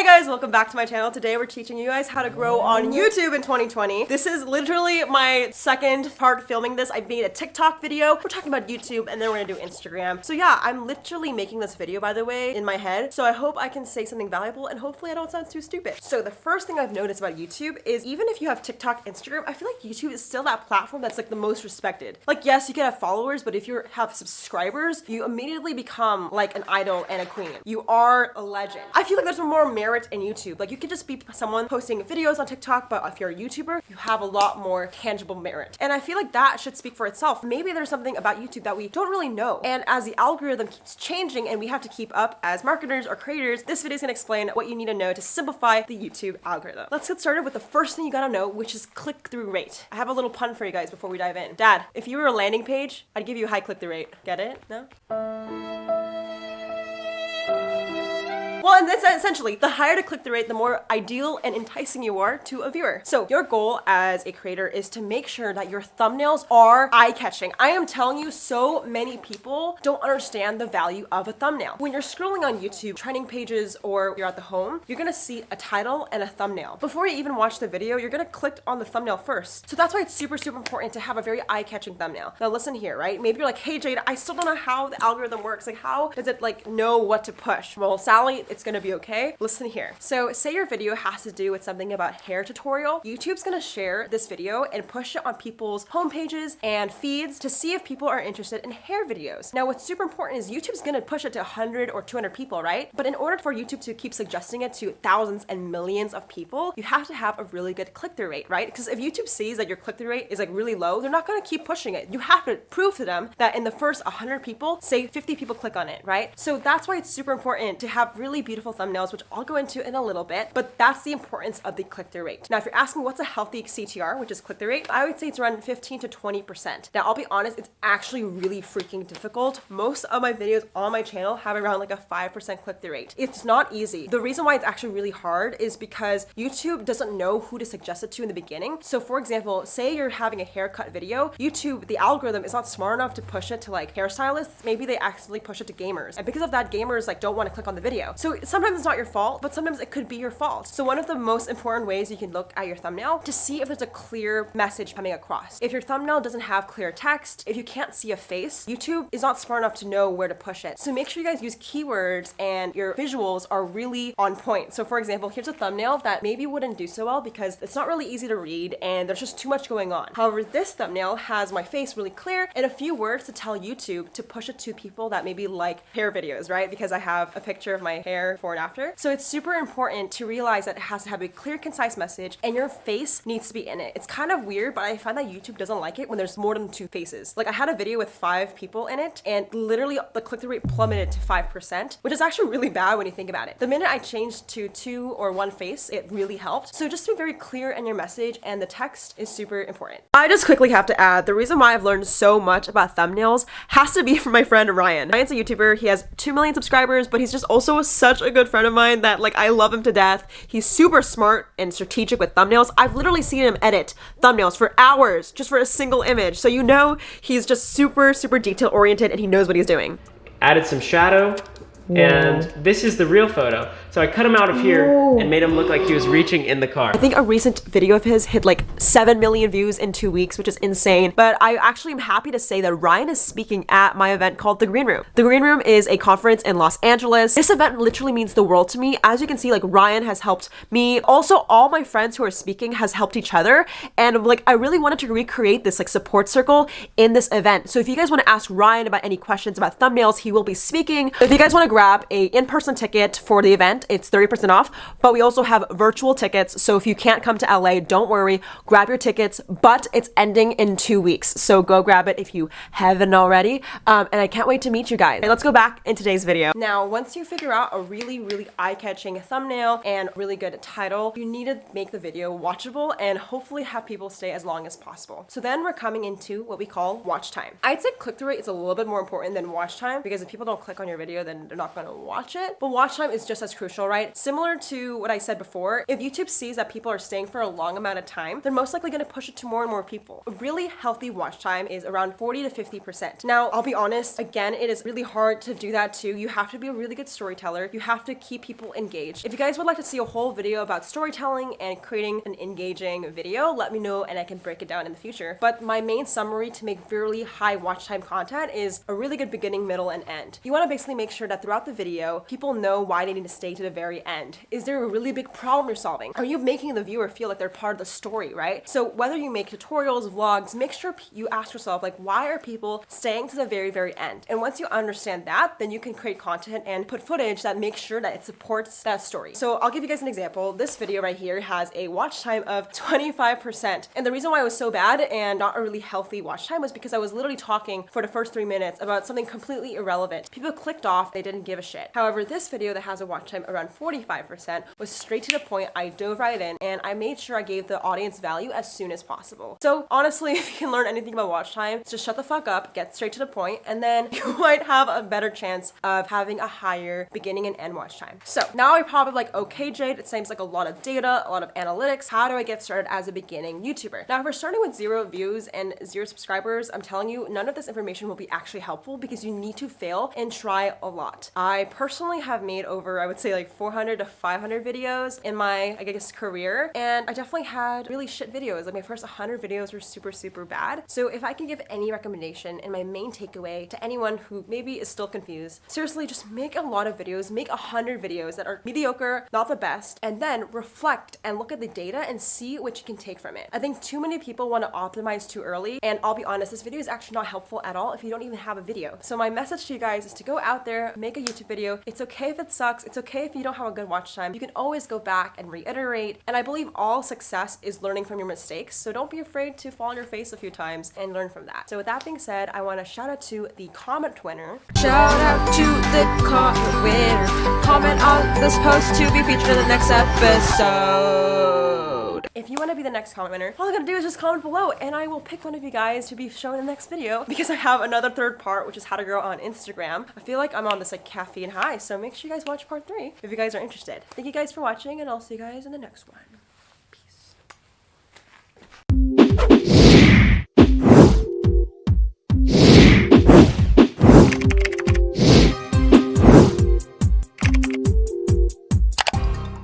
Hey guys, welcome back to my channel. Today we're teaching you guys how to grow on YouTube in 2020. This is literally my second part filming this. I made a TikTok video. We're talking about YouTube and then we're gonna do Instagram. So yeah, I'm literally making this video, by the way, in my head. So I hope I can say something valuable and hopefully I don't sound too stupid. So the first thing I've noticed about YouTube is even if you have TikTok, Instagram, I feel like YouTube is still that platform that's like the most respected. Like yes, you can have followers, but if you have subscribers, you immediately become like an idol and a queen. You are a legend. I feel like there's more merit in YouTube. Like you could just be someone posting videos on TikTok, but if you're a YouTuber, you have a lot more tangible merit. And I feel like that should speak for itself. Maybe there's something about YouTube that we don't really know. And as the algorithm keeps changing and we have to keep up as marketers or creators, this video is gonna explain what you need to know to simplify the YouTube algorithm. Let's get started with the first thing you gotta know, which is click-through rate. I have a little pun for you guys before we dive in. Dad, if you were a landing page, I'd give you a high click-through rate. Get it? No? Well, and that's essentially, the higher the click-through rate, the more ideal and enticing you are to a viewer. So your goal as a creator is to make sure that your thumbnails are eye-catching. I am telling you, so many people don't understand the value of a thumbnail. When you're scrolling on YouTube, trending pages, or you're at the home, you're gonna see a title and a thumbnail. Before you even watch the video, you're gonna click on the thumbnail first. So that's why it's super, super important to have a very eye-catching thumbnail. Now listen here, right? Maybe you're like, hey Jade, I still don't know how the algorithm works. Like how does it like know what to push? Well, Sally, it's gonna be okay. Listen here. So say your video has to do with something about hair tutorial. YouTube's gonna share this video and push it on people's homepages and feeds to see if people are interested in hair videos. Now what's super important is YouTube's gonna push it to 100 or 200 people, right? But in order for YouTube to keep suggesting it to thousands and millions of people, you have to have a really good click-through rate, right? Because if YouTube sees that your click-through rate is like really low, they're not gonna keep pushing it. You have to prove to them that in the first 100 people, say 50 people click on it, right? So that's why it's super important to have really beautiful thumbnails, which I'll go into in a little bit, but that's the importance of the click-through rate. Now, if you're asking what's a healthy CTR, which is click-through rate, I would say it's around 15 to 20%. Now, I'll be honest, it's actually really freaking difficult. Most of my videos on my channel have around like a 5% click-through rate. It's not easy. The reason why it's actually really hard is because YouTube doesn't know who to suggest it to in the beginning. So for example, say you're having a haircut video, YouTube, the algorithm is not smart enough to push it to like hairstylists. Maybe they accidentally push it to gamers. And because of that, gamers like don't want to click on the video. So sometimes it's not your fault, but sometimes it could be your fault. So one of the most important ways you can look at your thumbnail to see if there's a clear message coming across. If your thumbnail doesn't have clear text, if you can't see a face, YouTube is not smart enough to know where to push it. So make sure you guys use keywords and your visuals are really on point. So for example, here's a thumbnail that maybe wouldn't do so well because it's not really easy to read and there's just too much going on. However, this thumbnail has my face really clear and a few words to tell YouTube to push it to people that maybe like hair videos, right? Because I have a picture of my hair before and after. So it's super important to realize that it has to have a clear, concise message and your face needs to be in it. It's kind of weird, but I find that YouTube doesn't like it when there's more than 2 faces. Like I had a video with 5 people in it and literally the click-through rate plummeted to 5%, which is actually really bad when you think about it. The minute I changed to 2 or 1 face, it really helped. So just be very clear in your message and the text is super important. I just quickly have to add, the reason why I've learned so much about thumbnails has to be from my friend Ryan. Ryan's a YouTuber. He has 2 million subscribers, but he's just also such a good friend of mine that like I love him to death. He's super smart and strategic with thumbnails. I've literally seen him edit thumbnails for hours just for a single image. So you know he's just super, super detail oriented and he knows what he's doing. Added some shadow. And this is the real photo. So I cut him out of here and made him look like he was reaching in the car. I think a recent video of his hit like 7 million views in 2 weeks, which is insane. But I actually am happy to say that Ryan is speaking at my event called The Green Room. The Green Room is a conference in Los Angeles. This event literally means the world to me. As you can see, like Ryan has helped me. Also, all my friends who are speaking has helped each other. And like, I really wanted to recreate this like support circle in this event. So if you guys want to ask Ryan about any questions about thumbnails, he will be speaking. If you guys want to grab a in-person ticket for the event, it's 30% off, but we also have virtual tickets. So if you can't come to LA, don't worry, grab your tickets, but it's ending in 2 weeks. So go grab it if you haven't already. And I can't wait to meet you guys. Okay, let's go back in today's video. Now, once you figure out a really, really eye-catching thumbnail and really good title, you need to make the video watchable and hopefully have people stay as long as possible. So then we're coming into what we call watch time. I'd say click-through rate is a little bit more important than watch time because if people don't click on your video, then they're not gonna watch it. But watch time is just as crucial. social, right? Similar to what I said before, if YouTube sees that people are staying for a long amount of time, they're most likely going to push it to more and more people. A really healthy watch time is around 40 to 50%. Now, I'll be honest, again, it is really hard to do that too. You have to be a really good storyteller. You have to keep people engaged. If you guys would like to see a whole video about storytelling and creating an engaging video, let me know and I can break it down in the future. But my main summary to make really high watch time content is a really good beginning, middle, and end. You want to basically make sure that throughout the video, people know why they need to stay to the very end. Is there a really big problem you're solving? Are you making the viewer feel like they're part of the story, right? So whether you make tutorials, vlogs, make sure you ask yourself, like, why are people staying to the very, very end? And once you understand that, then you can create content and put footage that makes sure that it supports that story. So I'll give you guys an example. This video right here has a watch time of 25%. And the reason why it was so bad and not a really healthy watch time was because I was literally talking for the first 3 minutes about something completely irrelevant. People clicked off, they didn't give a shit. However, this video that has a watch time around 45% was straight to the point. I dove right in and I made sure I gave the audience value as soon as possible. So honestly, if you can learn anything about watch time, just shut the fuck up, get straight to the point, and then you might have a better chance of having a higher beginning and end watch time. So now you're probably like, okay, Jade, it seems like a lot of data, a lot of analytics. How do I get started as a beginning YouTuber? Now, if we're starting with 0 views and 0 subscribers, I'm telling you, none of this information will be actually helpful because you need to fail and try a lot. I personally have made over, I would say like 400 to 500 videos in my, I guess, career. And I definitely had really shit videos. Like my first 100 videos were super, super bad. So if I can give any recommendation and my main takeaway to anyone who maybe is still confused, seriously, just make a lot of videos, make 100 videos that are mediocre, not the best, and then reflect and look at the data and see what you can take from it. I think too many people want to optimize too early. And I'll be honest, this video is actually not helpful at all if you don't even have a video. So my message to you guys is to go out there, make a YouTube video. It's okay if it sucks. It's okay if you don't have a good watch time. You can always go back and reiterate. And I believe all success is learning from your mistakes. So don't be afraid to fall on your face a few times and learn from that. So with that being said, I want to shout out to the comment winner. Shout out to the comment winner. Comment on this post to be featured in the next episode. If you want to be the next comment winner, all you gotta do is just comment below and I will pick one of you guys to be shown in the next video because I have another third part, which is how to grow on Instagram. I feel like I'm on this like caffeine high, so make sure you guys watch part 3 if you guys are interested. Thank you guys for watching and I'll see you guys in the next one.